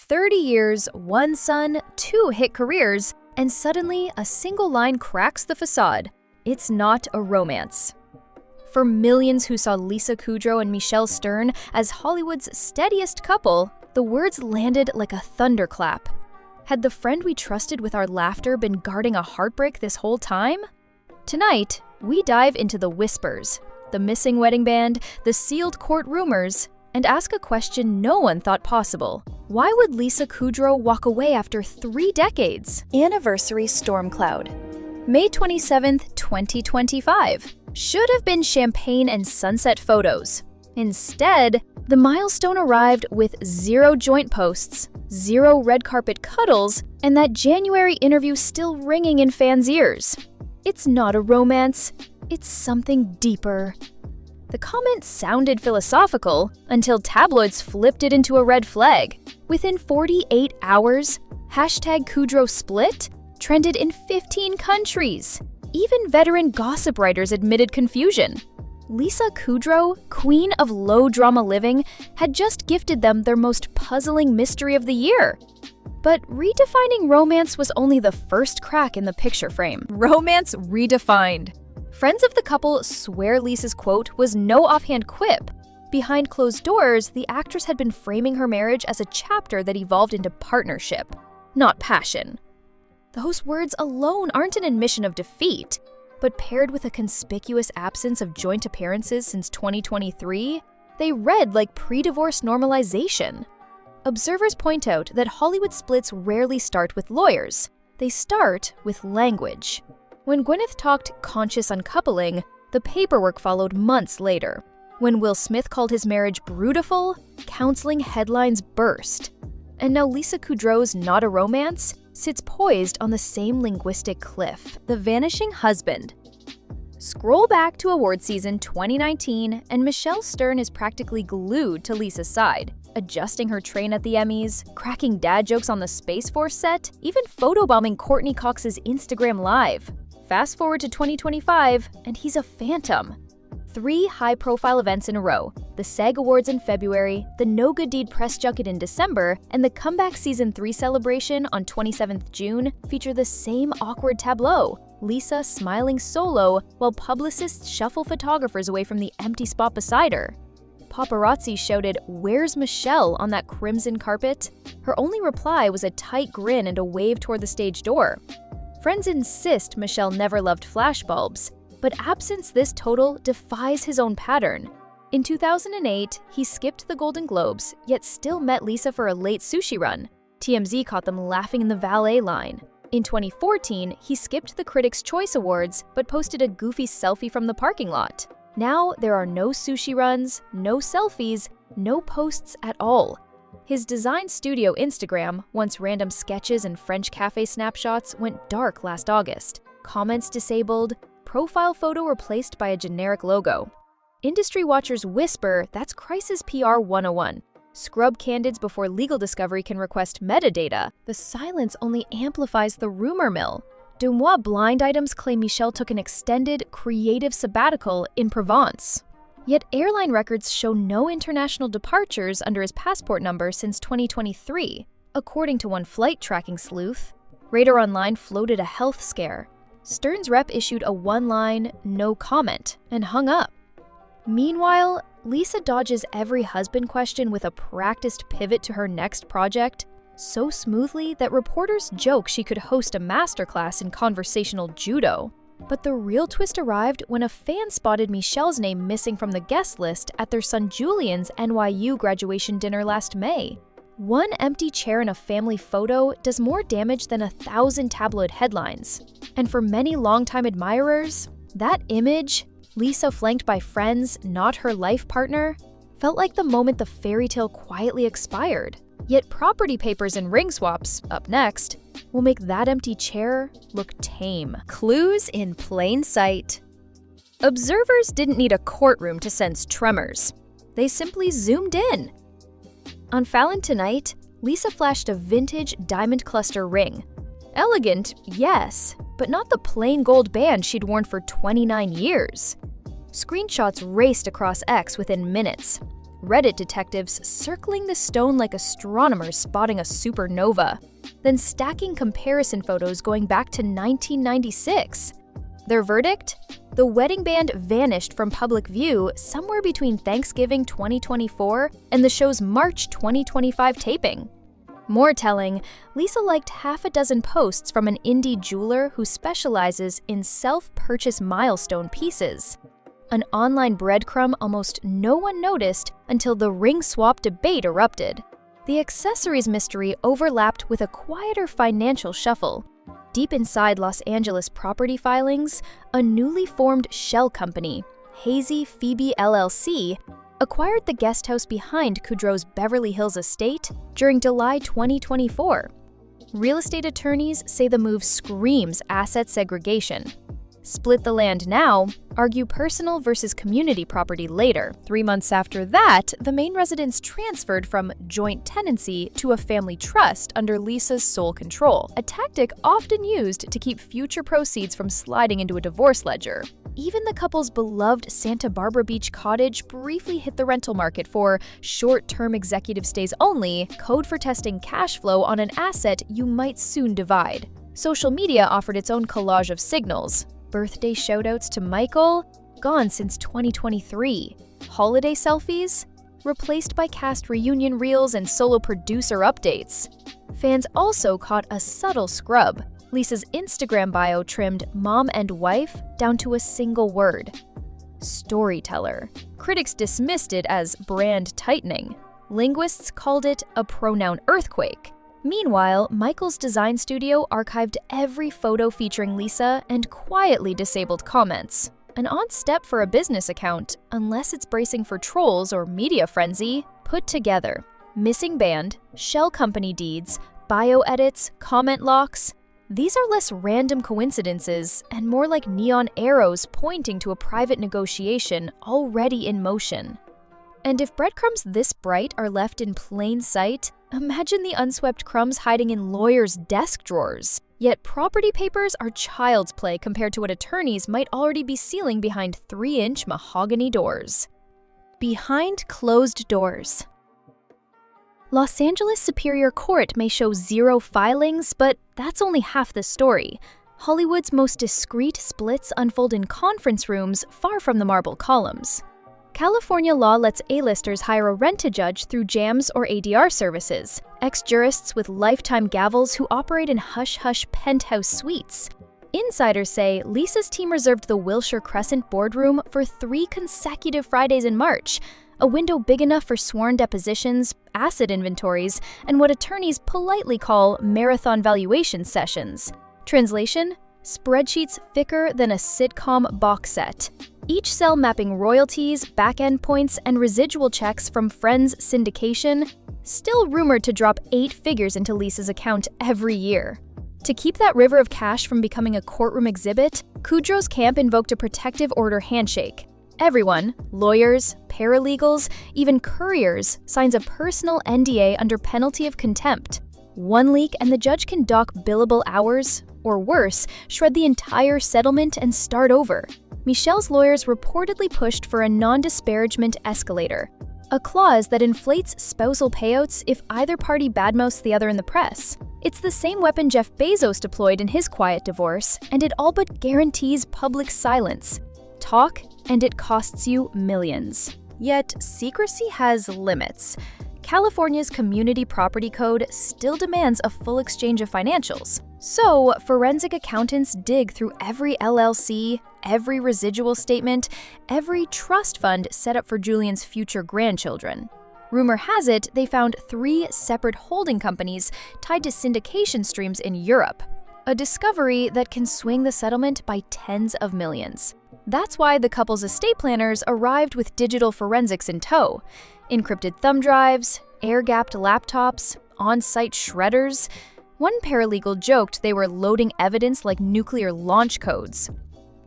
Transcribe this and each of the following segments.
30 years, one son, two hit careers, and suddenly a single line cracks the facade. It's not a romance. For millions who saw Lisa Kudrow and Michelle Stern as Hollywood's steadiest couple, the words landed like a thunderclap. Had the friend we trusted with our laughter been guarding a heartbreak this whole time? Tonight, we dive into the whispers, the missing wedding band, the sealed court rumors, and ask a question no one thought possible. Why would Lisa Kudrow walk away after 3 decades? Anniversary storm cloud. May 27, 2025. Should have been champagne and sunset photos. Instead, the milestone arrived with 0 joint posts, 0 red carpet cuddles, and that January interview still ringing in fans' ears. It's not a romance, it's something deeper. The comment sounded philosophical until tabloids flipped it into a red flag. Within 48 hours, #KudrowSplit trended in 15 countries. Even veteran gossip writers admitted confusion. Lisa Kudrow, queen of low-drama living, had just gifted them their most puzzling mystery of the year. But redefining romance was only the first crack in the picture frame. Romance redefined. Friends of the couple swear Lisa's quote was no offhand quip. Behind closed doors, the actress had been framing her marriage as a chapter that evolved into partnership, not passion. Those words alone aren't an admission of defeat, but paired with a conspicuous absence of joint appearances since 2023, they read like pre-divorce normalization. Observers point out that Hollywood splits rarely start with lawyers. They start with language. When Gwyneth talked conscious uncoupling, the paperwork followed months later. When Will Smith called his marriage brutal, counseling headlines burst. And now Lisa Kudrow's Not a Romance sits poised on the same linguistic cliff. The Vanishing Husband. Scroll back to award season 2019, and Michelle Stern is practically glued to Lisa's side, adjusting her train at the Emmys, cracking dad jokes on the Space Force set, even photobombing Courtney Cox's Instagram Live. Fast forward to 2025, and he's a phantom. 3 high-profile events in a row: the SAG Awards in February, the No Good Deed press junket in December, and the Comeback Season 3 celebration on 27th June feature the same awkward tableau: Lisa smiling solo while publicists shuffle photographers away from the empty spot beside her. Paparazzi shouted, "Where's Michelle?" on that crimson carpet. Her only reply was a tight grin and a wave toward the stage door. Friends insist Michelle never loved flashbulbs, but absence this total defies his own pattern. In 2008, he skipped the Golden Globes, yet still met Lisa for a late sushi run. TMZ caught them laughing in the valet line. In 2014, he skipped the Critics' Choice Awards, but posted a goofy selfie from the parking lot. Now, there are no sushi runs, no selfies, no posts at all. His design studio Instagram, once random sketches and French cafe snapshots, went dark last August. Comments disabled, profile photo replaced by a generic logo. Industry watchers whisper that's crisis PR 101. Scrub candidates before legal discovery can request metadata. The silence only amplifies the rumor mill. Dumois blind items claim Michelle took an extended, creative sabbatical in Provence. Yet airline records show no international departures under his passport number since 2023, according to one flight tracking sleuth. Radar Online floated a health scare. Stern's rep issued a one-line, no comment, and hung up. Meanwhile, Lisa dodges every husband question with a practiced pivot to her next project, so smoothly that reporters joke she could host a masterclass in conversational judo. But the real twist arrived when a fan spotted Michelle's name missing from the guest list at their son Julian's NYU graduation dinner last May. One empty chair in a family photo does more damage than 1,000 tabloid headlines. And for many longtime admirers, that image, Lisa flanked by friends, not her life partner, felt like the moment the fairy tale quietly expired. Yet property papers and ring swaps, up next, will make that empty chair look tame. Clues in plain sight. Observers didn't need a courtroom to sense tremors. They simply zoomed in. On Fallon Tonight, Lisa flashed a vintage diamond cluster ring. Elegant, yes, but not the plain gold band she'd worn for 29 years. Screenshots raced across X within minutes. Reddit detectives circling the stone like astronomers spotting a supernova, then stacking comparison photos going back to 1996. Their verdict? The wedding band vanished from public view somewhere between Thanksgiving 2024 and the show's March 2025 taping. More telling, Lisa liked half a dozen posts from an indie jeweler who specializes in self-purchase milestone pieces. An online breadcrumb almost no one noticed until the ring swap debate erupted. The accessories mystery overlapped with a quieter financial shuffle. Deep inside Los Angeles property filings, a newly formed shell company, Hazy Phoebe LLC, acquired the guest house behind Kudrow's Beverly Hills estate during July 2024. Real estate attorneys say the move screams asset segregation. Split the land now, argue personal versus community property later. 3 months after that, the main residence transferred from joint tenancy to a family trust under Lisa's sole control, a tactic often used to keep future proceeds from sliding into a divorce ledger. Even the couple's beloved Santa Barbara Beach cottage briefly hit the rental market for short-term executive stays only, code for testing cash flow on an asset you might soon divide. Social media offered its own collage of signals. Birthday shoutouts to Michael? Gone since 2023. Holiday selfies? Replaced by cast reunion reels and solo producer updates. Fans also caught a subtle scrub. Lisa's Instagram bio trimmed mom and wife down to a single word. Storyteller. Critics dismissed it as brand tightening. Linguists called it a pronoun earthquake. Meanwhile, Michael's design studio archived every photo featuring Lisa and quietly disabled comments. An odd step for a business account, unless it's bracing for trolls or media frenzy. Put together: missing band, shell company deeds, bio edits, comment locks. These are less random coincidences and more like neon arrows pointing to a private negotiation already in motion. And if breadcrumbs this bright are left in plain sight, imagine the unswept crumbs hiding in lawyers' desk drawers. Yet property papers are child's play compared to what attorneys might already be sealing behind 3-inch mahogany doors. Behind closed doors. Los Angeles Superior Court may show 0 filings, but that's only half the story. Hollywood's most discreet splits unfold in conference rooms far from the marble columns. California law lets A-listers hire a rent-a-judge through jams or ADR services, ex-jurists with lifetime gavels who operate in hush-hush penthouse suites. Insiders say Lisa's team reserved the Wilshire Crescent boardroom for 3 consecutive Fridays in March, a window big enough for sworn depositions, asset inventories, and what attorneys politely call marathon valuation sessions. Translation: spreadsheets thicker than a sitcom box set. Each cell mapping royalties, back-end points, and residual checks from Friends syndication, still rumored to drop 8 figures into Lisa's account every year. To keep that river of cash from becoming a courtroom exhibit, Kudrow's camp invoked a protective order handshake. Everyone, lawyers, paralegals, even couriers, signs a personal NDA under penalty of contempt. One leak and the judge can dock billable hours, or worse, shred the entire settlement and start over. Michelle's lawyers reportedly pushed for a non-disparagement escalator, a clause that inflates spousal payouts if either party badmouths the other in the press. It's the same weapon Jeff Bezos deployed in his quiet divorce, and it all but guarantees public silence. Talk, and it costs you millions. Yet, secrecy has limits. California's Community Property Code still demands a full exchange of financials. So, forensic accountants dig through every LLC, every residual statement, every trust fund set up for Julian's future grandchildren. Rumor has it they found 3 separate holding companies tied to syndication streams in Europe, a discovery that can swing the settlement by tens of millions. That's why the couple's estate planners arrived with digital forensics in tow. Encrypted thumb drives, air-gapped laptops, on-site shredders. One paralegal joked they were loading evidence like nuclear launch codes.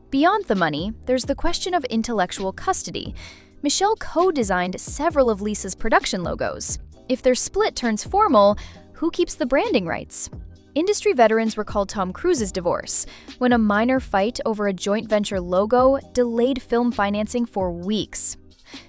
Beyond the money, there's the question of intellectual custody. Michelle co-designed several of Lisa's production logos. If their split turns formal, who keeps the branding rights? Industry veterans recall Tom Cruise's divorce, when a minor fight over a joint venture logo delayed film financing for weeks.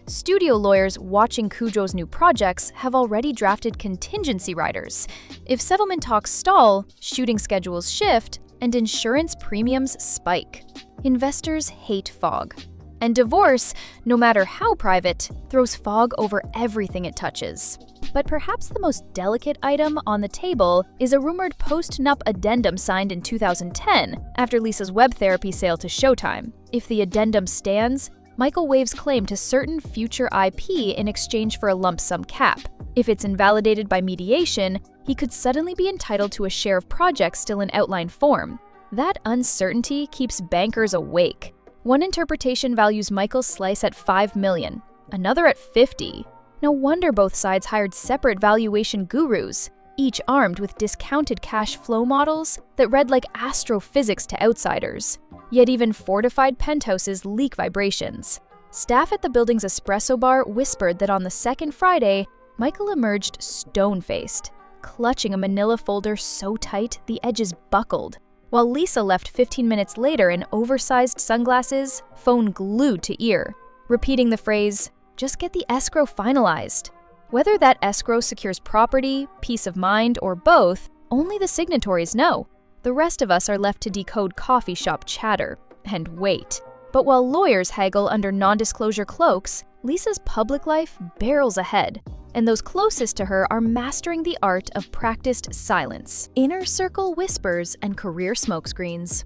Studio lawyers watching Kudrow's new projects have already drafted contingency riders. If settlement talks stall, shooting schedules shift, and insurance premiums spike. Investors hate fog. And divorce, no matter how private, throws fog over everything it touches. But perhaps the most delicate item on the table is a rumored post-nup addendum signed in 2010 after Lisa's web therapy sale to Showtime. If the addendum stands, Michael waives claim to certain future IP in exchange for a lump sum cap. If it's invalidated by mediation, he could suddenly be entitled to a share of projects still in outline form. That uncertainty keeps bankers awake. One interpretation values Michael's slice at $5 million, another at $50. No wonder both sides hired separate valuation gurus, each armed with discounted cash flow models that read like astrophysics to outsiders. Yet even fortified penthouses leak vibrations. Staff at the building's espresso bar whispered that on the second Friday, Michael emerged stone-faced, clutching a manila folder so tight the edges buckled, while Lisa left 15 minutes later in oversized sunglasses, phone glued to ear, repeating the phrase, "Just get the escrow finalized." Whether that escrow secures property, peace of mind, or both, only the signatories know. The rest of us are left to decode coffee shop chatter and wait. But while lawyers haggle under non-disclosure cloaks, Lisa's public life barrels ahead, and those closest to her are mastering the art of practiced silence, inner circle whispers, and career smokescreens.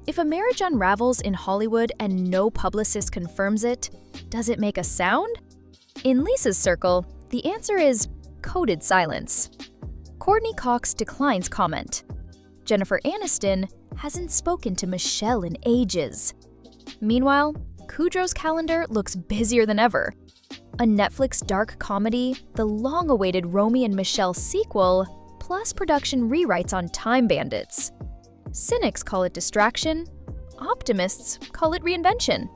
If a marriage unravels in Hollywood and no publicist confirms it, does it make a sound? In Lisa's circle, the answer is coded silence. Courtney Cox declines comment. Jennifer Aniston hasn't spoken to Michelle in ages. Meanwhile, Kudrow's calendar looks busier than ever. A Netflix dark comedy, the long-awaited Romy and Michelle sequel, plus production rewrites on Time Bandits. Cynics call it distraction, optimists call it reinvention.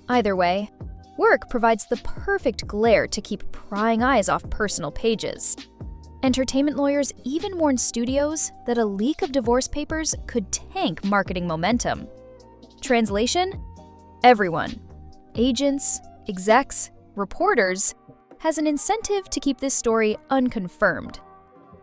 Either way, work provides the perfect glare to keep prying eyes off personal pages. Entertainment lawyers even warn studios that a leak of divorce papers could tank marketing momentum. Translation? Everyone, agents, execs, reporters, has an incentive to keep this story unconfirmed.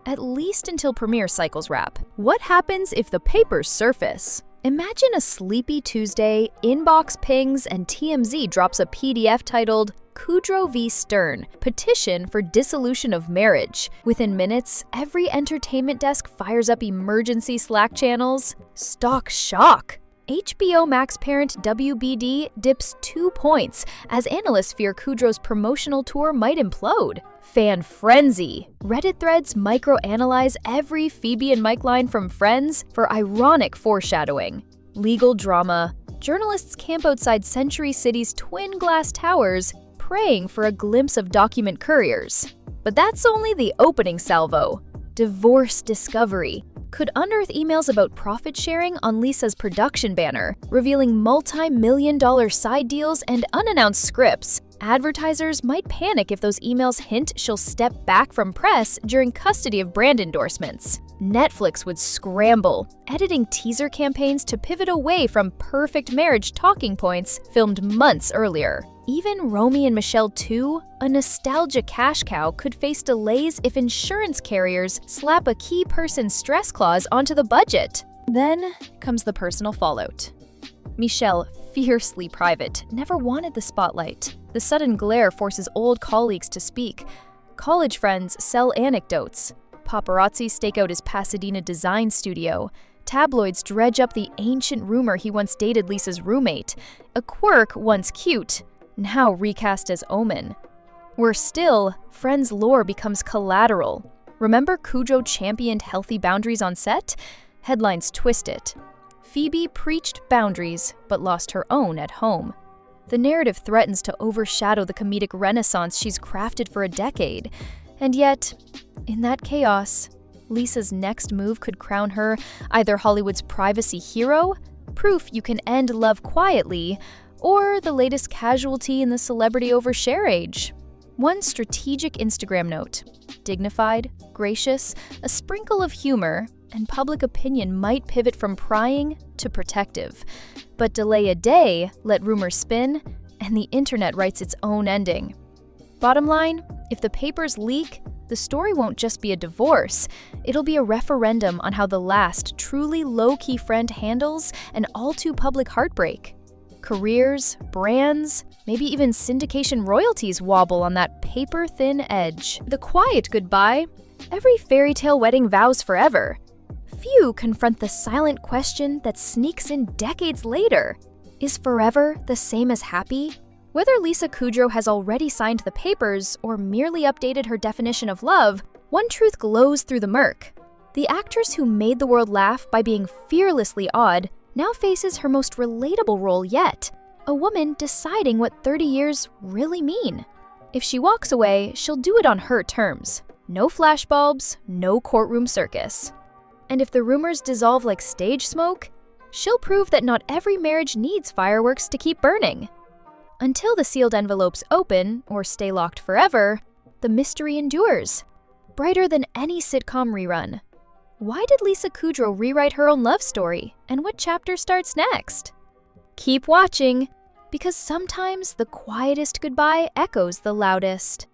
At least until premiere cycles wrap. What happens if the papers surface? Imagine a sleepy Tuesday, inbox pings, and TMZ drops a PDF titled Kudrow v. Stern, Petition for Dissolution of Marriage. Within minutes, every entertainment desk fires up emergency Slack channels. Stock shock! HBO Max parent WBD dips 2 points as analysts fear Kudrow's promotional tour might implode. Fan frenzy! Reddit threads microanalyze every Phoebe and Mike line from Friends for ironic foreshadowing. Legal drama. Journalists camp outside Century City's twin glass towers, praying for a glimpse of document couriers. But that's only the opening salvo. Divorce discovery could unearth emails about profit sharing on Lisa's production banner, revealing multi-million-dollar side deals and unannounced scripts. Advertisers might panic if those emails hint she'll step back from press during custody of brand endorsements. Netflix would scramble, editing teaser campaigns to pivot away from perfect marriage talking points filmed months earlier. Even Romy and Michelle 2, a nostalgia cash cow, could face delays if insurance carriers slap a key person stress clause onto the budget. Then comes the personal fallout. Michelle, fiercely private, never wanted the spotlight. The sudden glare forces old colleagues to speak. College friends sell anecdotes. Paparazzi stake out his Pasadena design studio. Tabloids dredge up the ancient rumor he once dated Lisa's roommate. A quirk once cute, now recast as omen. Worse still, Friends lore becomes collateral. Remember Kudrow championed healthy boundaries on set? Headlines twist it. Phoebe preached boundaries, but lost her own at home. The narrative threatens to overshadow the comedic renaissance she's crafted for a decade. And yet, in that chaos, Lisa's next move could crown her either Hollywood's privacy hero, proof you can end love quietly, or the latest casualty in the celebrity overshare age. One strategic Instagram note: dignified, gracious, a sprinkle of humor, and public opinion might pivot from prying to protective. But delay a day, let rumors spin, and the internet writes its own ending. Bottom line, if the papers leak, the story won't just be a divorce, it'll be a referendum on how the last truly low-key friend handles an all-too-public heartbreak. Careers, brands, maybe even syndication royalties wobble on that paper-thin edge. The quiet goodbye. Every fairy tale wedding vows forever. Few confront the silent question that sneaks in decades later. Is forever the same as happy? Whether Lisa Kudrow has already signed the papers or merely updated her definition of love, one truth glows through the murk. The actress who made the world laugh by being fearlessly odd now faces her most relatable role yet, a woman deciding what 30 years really mean. If she walks away, she'll do it on her terms. No flashbulbs, no courtroom circus. And if the rumors dissolve like stage smoke, she'll prove that not every marriage needs fireworks to keep burning. Until the sealed envelopes open, or stay locked forever, the mystery endures. Brighter than any sitcom rerun. Why did Lisa Kudrow rewrite her own love story, and what chapter starts next? Keep watching, because sometimes the quietest goodbye echoes the loudest.